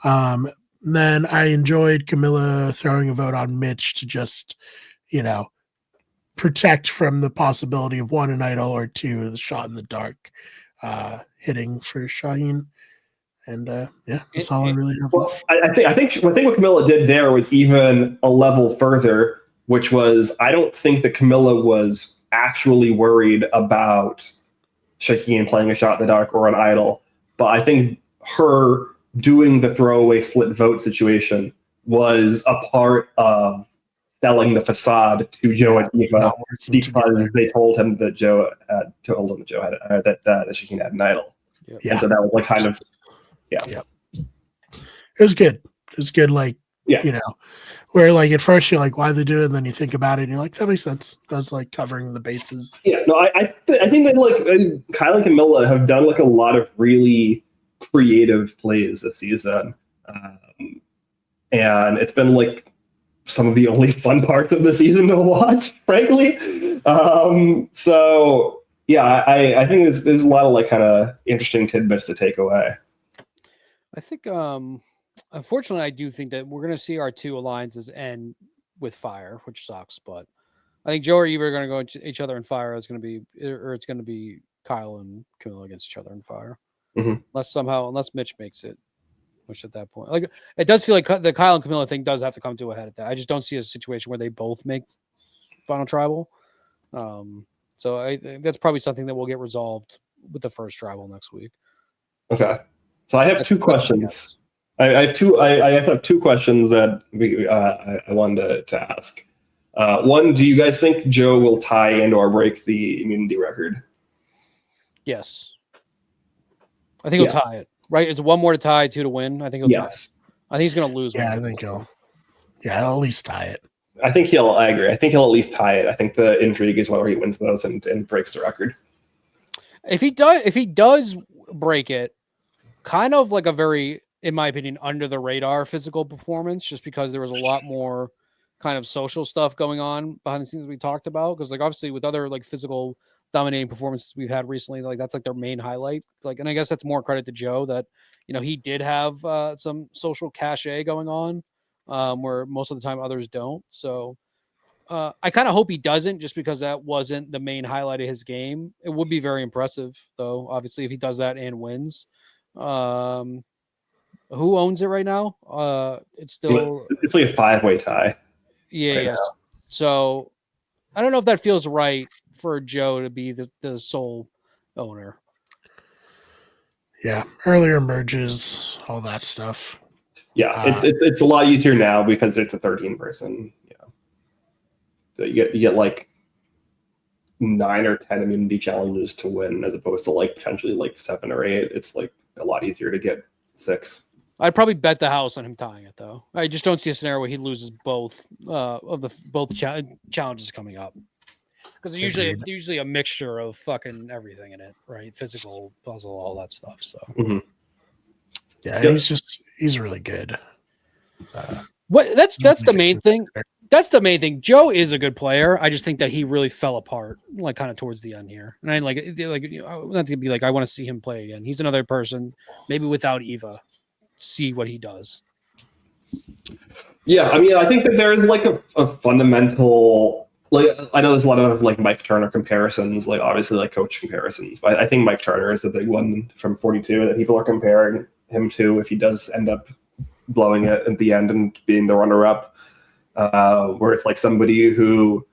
Then I enjoyed Camilla throwing a vote on Mitch to just, protect from the possibility of one, an idol, or two, the shot in the dark hitting for Shaheen. And that's all I really have. Well, I think what Camilla did there was even a level further, which was, I don't think that Camilla was actually worried about Shaheen playing a shot in the dark or an idol, but I think her doing the throwaway split vote situation was a part of selling the facade to Joe and Eva, because they told him that Joe had that Shaheen had an idol. Yep. And so that was like kind of It was good. It was good. Like, where like at first you're like, why they do it? And then you think about it and you're like, that makes sense. That's like covering the bases. Yeah, no, I think that like Kyle and Camilla have done like a lot of really creative plays this season. And it's been like some of the only fun parts of the season to watch, frankly. So yeah, I think there's a lot of like kind of interesting tidbits to take away. I think, unfortunately, I do think that we're going to see our two alliances end with fire, which sucks. But I think Joe or Eva are going to go into each other in fire. It's going to be Kyle and Camilla against each other in fire, unless Mitch makes it. Which at that point, like it does feel like the Kyle and Camilla thing does have to come to a head at that. I just don't see a situation where they both make final tribal. So I think that's probably something that will get resolved with the first tribal next week. Okay, so I have two questions. I have two questions that I wanted to ask. One, do you guys think Joe will tie and/or break the immunity record? Yes, I think he'll tie it. Right? Is it one more to tie, two to win? I think he'll tie it. I think he's going to lose. Yeah, I think he'll at least tie it. I agree. I think he'll at least tie it. I think the intrigue is whether he wins both and breaks the record. If he does break it, kind of like a very, in my opinion, under the radar physical performance, just because there was a lot more kind of social stuff going on behind the scenes we talked about. Because like obviously with other like physical dominating performances we've had recently, like that's like their main highlight. Like, and I guess that's more credit to Joe that, you know, he did have some social cachet going on where most of the time others don't. So I kind of hope he doesn't, just because that wasn't the main highlight of his game. It would be very impressive though, obviously, if he does that and wins. Who owns it right now? It's like a 5-way tie. Yeah. Yes. So I don't know if that feels right for Joe to be the sole owner. Yeah, earlier merges, all that stuff. Yeah, it's a lot easier now because it's a 13-person. Yeah, so you get like 9 or 10 immunity challenges to win, as opposed to like potentially like 7 or 8. It's like a lot easier to get 6. I'd probably bet the house on him tying it, though. I just don't see a scenario where he loses both challenges coming up. Because usually a mixture of fucking everything in it, right? Physical, puzzle, all that stuff. So yeah, he's really good. That's the main thing. That's the main thing. Joe is a good player. I just think that he really fell apart, like kind of towards the end here. And I not to be like I want to see him play again. He's another person, maybe without Eva, see what he does. Yeah, I mean, I think that there is like a fundamental. Like, I know there's a lot of like Mike Turner comparisons, like obviously like coach comparisons, but I think Mike Turner is the big one from 42 that people are comparing him to if he does end up blowing it at the end and being the runner-up, where it's like somebody who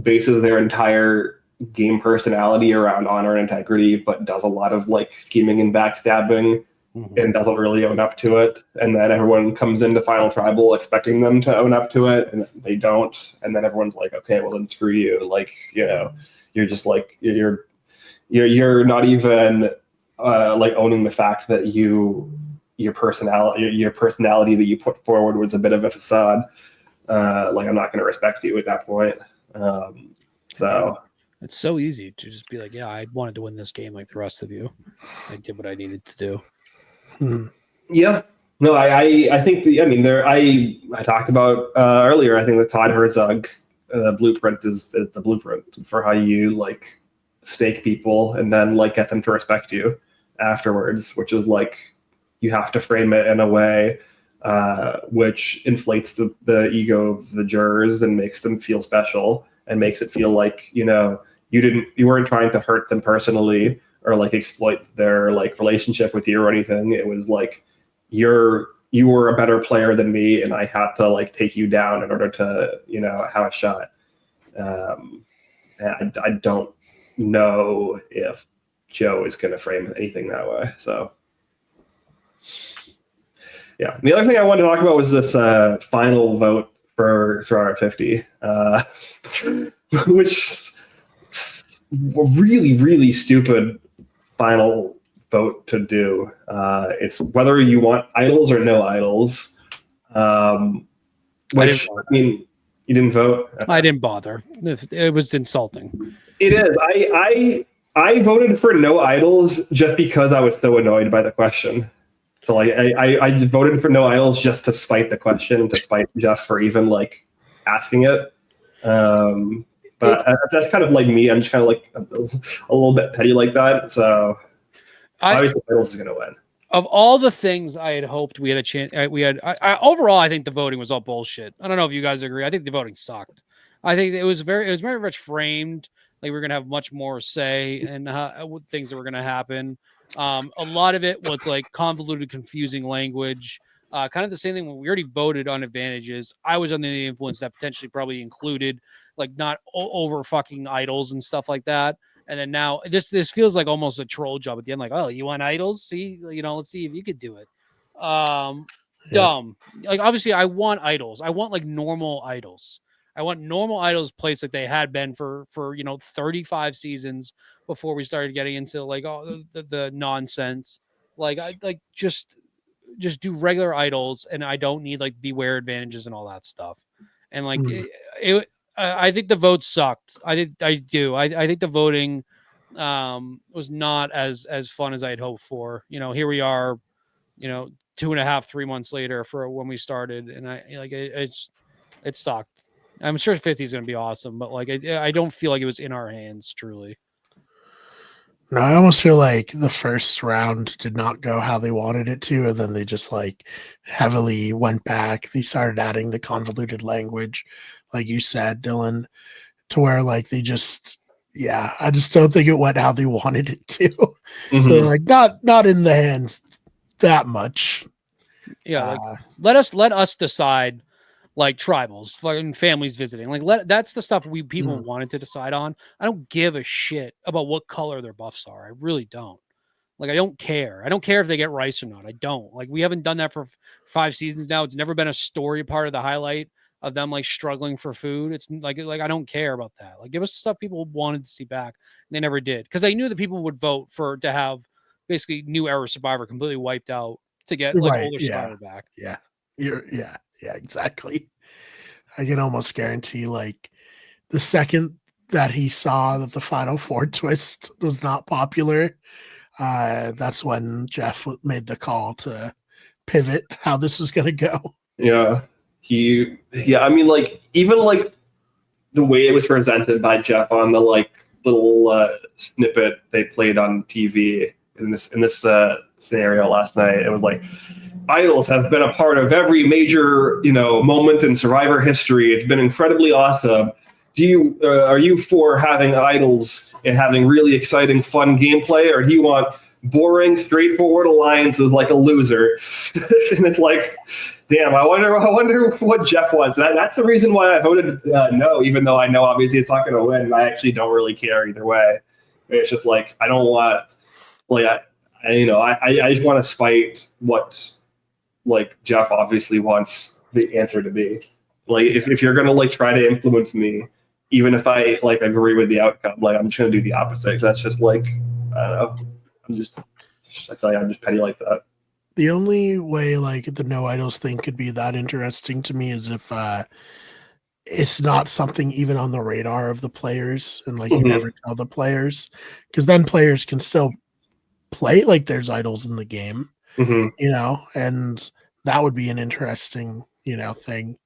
bases their entire game personality around honor and integrity, but does a lot of like scheming and backstabbing and doesn't really own up to it. And then everyone comes into Final Tribal expecting them to own up to it, and they don't. And then everyone's like, okay, well then screw you. Like, you know, you're just like, you're not even like owning the fact that your personality that you put forward was a bit of a facade. Like, I'm not going to respect you at that point. So it's so easy to just be like, yeah, I wanted to win this game like the rest of you. I did what I needed to do. Yeah, no, I think I talked about earlier. I think the Todd Herzog blueprint is the blueprint for how you like stake people and then like get them to respect you afterwards, which is like you have to frame it in a way which inflates the ego of the jurors and makes them feel special and makes it feel like, you know, you weren't trying to hurt them personally or like exploit their like relationship with you or anything. It was like you were a better player than me, and I had to like take you down in order to, you know, have a shot. And I don't know if Joe is going to frame anything that way. So yeah, the other thing I wanted to talk about was this final vote for Survivor 50, which is a really, really stupid final vote to do. It's whether you want idols or no idols. Which, I mean, you didn't vote? I didn't bother. It was insulting. It is. I voted for no idols just because I was so annoyed by the question. So like I voted for no idols just to spite the question, to spite Jeff for even like asking it. But that's kind of like me. I'm just kind of like a little bit petty like that. So obviously, Idols is going to win. Of all the things I had hoped we had a chance, overall, I think the voting was all bullshit. I don't know if you guys agree. I think the voting sucked. I think it was very much framed like we're going to have much more say in things that were going to happen. A lot of it was like convoluted, confusing language. Kind of the same thing when we already voted on advantages. I was under the influence that potentially probably included like not over fucking idols and stuff like that. And then now this feels like almost a troll job at the end. Like, oh, you want idols? See, let's see if you could do it. Dumb. Like, obviously, I want idols. I want like normal idols. I want normal idols placed like they had been for 35 seasons before we started getting into like all the nonsense. Like, I like just do regular idols, and I don't need like beware advantages and all that stuff. And like I think the vote sucked. I think the voting was not as fun as I had hoped for. Here we are, 2.5, 3 months later for when we started, and it sucked. I'm sure 50 is going to be awesome, but like I don't feel like it was in our hands truly. No, I almost feel like the first round did not go how they wanted it to, and then they just like heavily went back. They started adding the convoluted language, like you said, Dylan, to where like they just, I just don't think it went how they wanted it to. Mm-hmm. So like not in the hands that much. Yeah, let us decide. Like tribals, fucking families visiting, that's the stuff people wanted to decide on. I don't give a shit about what color their buffs are. I really don't. Like, I don't care. I don't care if they get rice or not. I don't. Like, we haven't done that for 5 seasons now. It's never been a story part of the highlight of them like struggling for food. It's like I don't care about that. Like, give us stuff people wanted to see back. And they never did because they knew that people would vote to have basically new era Survivor completely wiped out to get like older Survivor back. Yeah. Yeah, exactly. I can almost guarantee like the second that he saw that the Final Four twist was not popular, that's when Jeff made the call to pivot how this is going to go. Yeah. I mean, like, even like the way it was presented by Jeff on the like little snippet they played on TV in this scenario last night, it was like, idols have been a part of every major, moment in Survivor history. It's been incredibly awesome. Are you for having idols and having really exciting, fun gameplay, or do you want boring, straightforward alliances like a loser? And it's like, damn, I wonder what Jeff wants. That's the reason why I voted no, even though I know obviously it's not going to win. And I actually don't really care either way. It's just like I don't want, like I just want to spite what. Like Jeff obviously wants the answer to be. Like if you're gonna like try to influence me, even if I like agree with the outcome, like I'm just gonna do the opposite. 'Cause that's just like I don't know. I feel like I'm just petty like that. The only way like the no idols thing could be that interesting to me is if it's not something even on the radar of the players, and like you never tell the players, because then players can still play like there's idols in the game. And that would be an interesting, thing.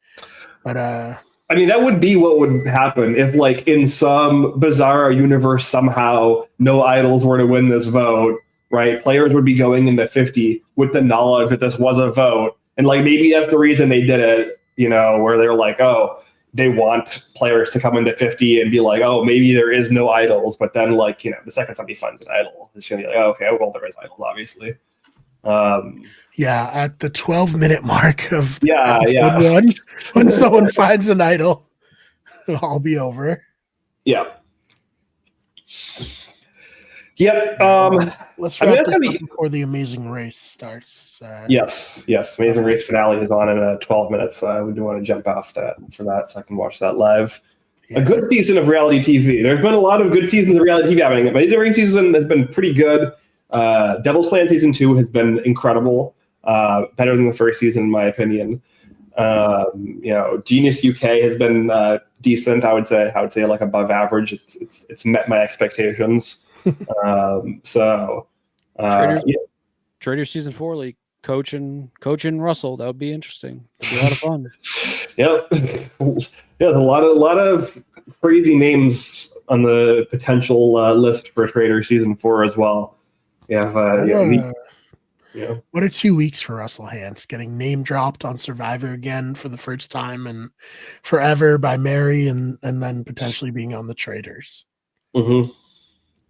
But I mean, that would be what would happen if, like, in some bizarre universe, somehow no idols were to win this vote, right? Players would be going into 50 with the knowledge that this was a vote. And, like, maybe that's the reason they did it, where they're like, oh, they want players to come into 50 and be like, oh, maybe there is no idols. But then, like, the second somebody finds an idol, it's going to be like, oh, okay, well, there is idols, obviously. At the 12-minute mark of one, when someone finds an idol, it'll all be over. Yep. Let's wrap this up before the Amazing Race starts. Yes. Amazing Race finale is on in 12 minutes. We do want to jump off that for that, so I can watch that live. A good season of reality TV. There's been a lot of good seasons of reality TV happening. Amazing Race season has been pretty good. Devil's Plan season 2 has been incredible, better than the first season in my opinion. Genius UK has been decent. I would say like above average. It's met my expectations. Trader season 4 league. coaching Russell. That would be interesting. It'd be a lot of fun. Yep. Yeah, a lot of crazy names on the potential list for Trader season 4 as well. What are 2 weeks for Russell Hantz? Getting name dropped on Survivor again for the first time and forever by Mary, and then potentially being on the Traders. Mm-hmm.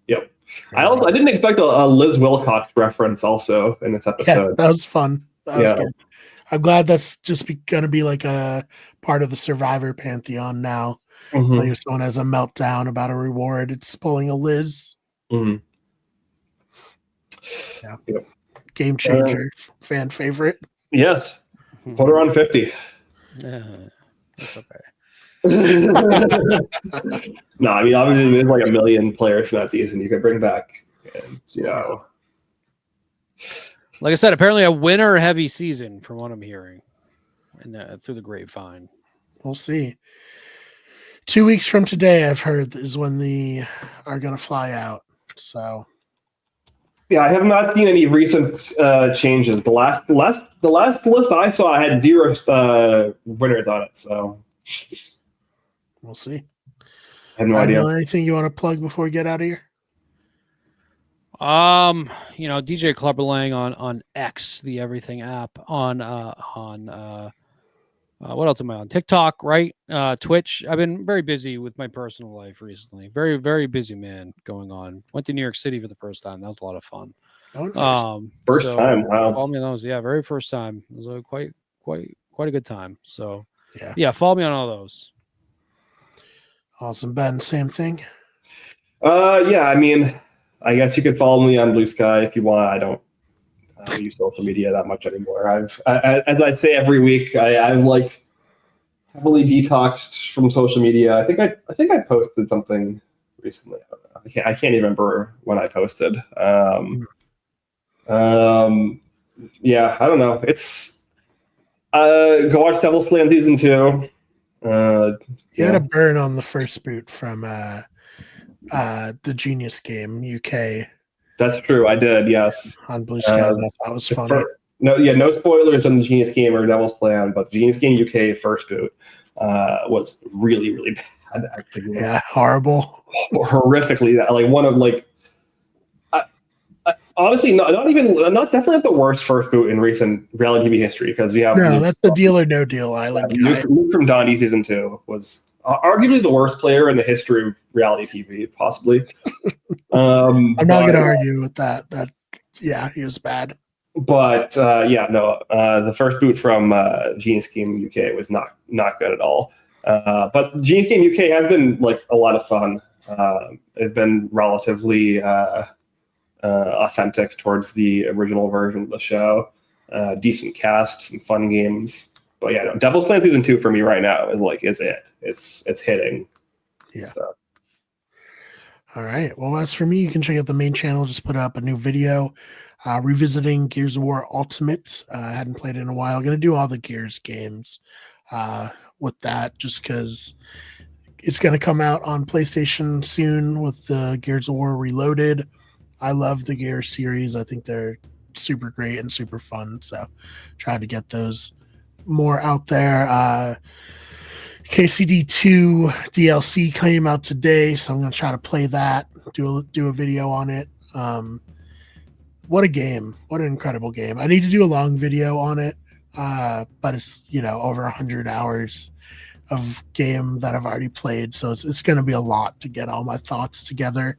Yep. Crazy. I didn't expect a Liz Wilcox reference also in this episode. Yeah, that was fun. That was good. I'm glad that's just going to be like a part of the Survivor pantheon now. Mm-hmm. Like if someone has a meltdown about a reward, it's pulling a Liz. Mm-hmm. Yeah. Yep. Game changer, fan favorite. Yes. Put her on 50. That's okay. No, I mean, obviously there's like a million players from that season you could bring back. And, like I said, apparently a winner heavy season from what I'm hearing and through the grapevine. We'll see. 2 weeks from today, I've heard, is when they are going to fly out. So, yeah, I have not seen any recent changes. The last list I saw had 0 winners on it. So we'll see. I have no idea. Anything you want to plug before we get out of here? DJ Clubberlang on X, the everything app, on what else am I on? TikTok, right? Twitch. I've been very busy with my personal life recently. Very, very busy man going on. Went to New York City for the first time. That was a lot of fun. Oh, nice. First time. Wow. Follow me on those. Yeah, very first time. It was quite a good time. So yeah, follow me on all those. Awesome. Ben, same thing. Yeah, I mean, I guess you could follow me on Blue Sky if you want. I don't use social media that much anymore. As I say every week, I'm like heavily detoxed from social media. I think I posted something recently. I can't even remember when I posted. Yeah, I don't know. It's go watch Devil's Plan season 2. You had a burn on the first boot from the Genius Game UK. That's true. I did. Yes. On Blue Sky. That was funny. No spoilers on the Genius Game or Devil's Plan, but the Genius Game UK first boot was really, really bad. Actually. Yeah, horrible. Horrifically, like one of like. Honestly, not definitely not the worst first boot in recent reality TV history, because we have that's the Deal or No Deal Island. Luke from Dundee season 2 was arguably the worst player in the history of reality TV, possibly. I'm not going to argue with that. He was bad. But the first boot from Genius Game UK was not good at all. But Genius Game UK has been like a lot of fun. It's been relatively authentic towards the original version of the show. Decent cast, some fun games. But yeah, Devil's Plan season 2 for me right now is it. It's hitting. Yeah. So. All right. Well, as for me, you can check out the main channel. Just put up a new video revisiting Gears of War Ultimate. I hadn't played it in a while. I'm going to do all the Gears games with that, just because it's going to come out on PlayStation soon with the Gears of War Reloaded. I love the Gears series. I think they're super great and super fun. So trying to get those more out there. KCD 2 DLC came out today, so I'm going to try to play that, do a video on it. What a game. What an incredible game. I need to do a long video on it, but it's, over 100 hours of game that I've already played, so it's going to be a lot to get all my thoughts together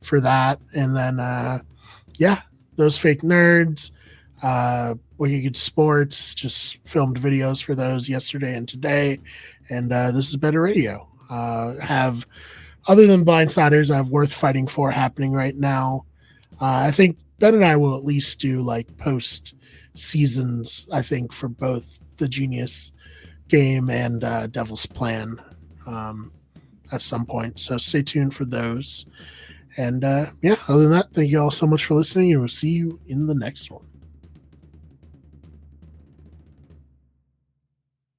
for that. And then, Those Fake Nerds, Wicked Sports, just filmed videos for those yesterday and today. And This is Better Radio. Other than Blindsiders, I have Worth Fighting For happening right now. I think Ben and I will at least do like post seasons, I think, for both the Genius Game and Devil's Plan at some point. So stay tuned for those. And other than that, thank you all so much for listening, and we'll see you in the next one.